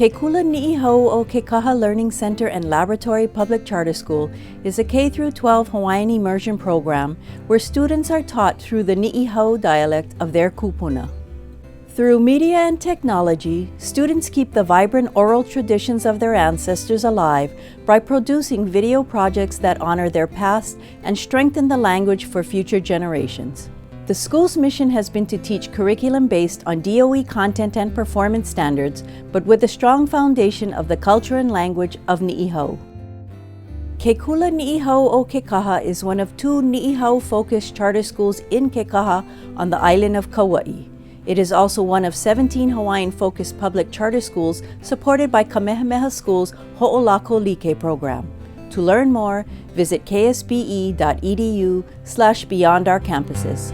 Ke Kula Ni'ihau o Kekaha Learning Center and Laboratory Public Charter School is a K-12 Hawaiian immersion program where students are taught through the Ni'ihau dialect of their kupuna. Through media and technology, students keep the vibrant oral traditions of their ancestors alive by producing video projects that honor their past and strengthen the language for future generations. The school's mission has been to teach curriculum based on DOE content and performance standards, but with a strong foundation of the culture and language of Ni'ihau. Ke Kula Ni'ihau o Kekaha is one of 2 Ni'ihau-focused charter schools in Kekaha on the island of Kaua'i. It is also one of 17 Hawaiian-focused public charter schools supported by Kamehameha School's Ho'olako Like program. To learn more, visit ksbe.edu/beyond our campuses.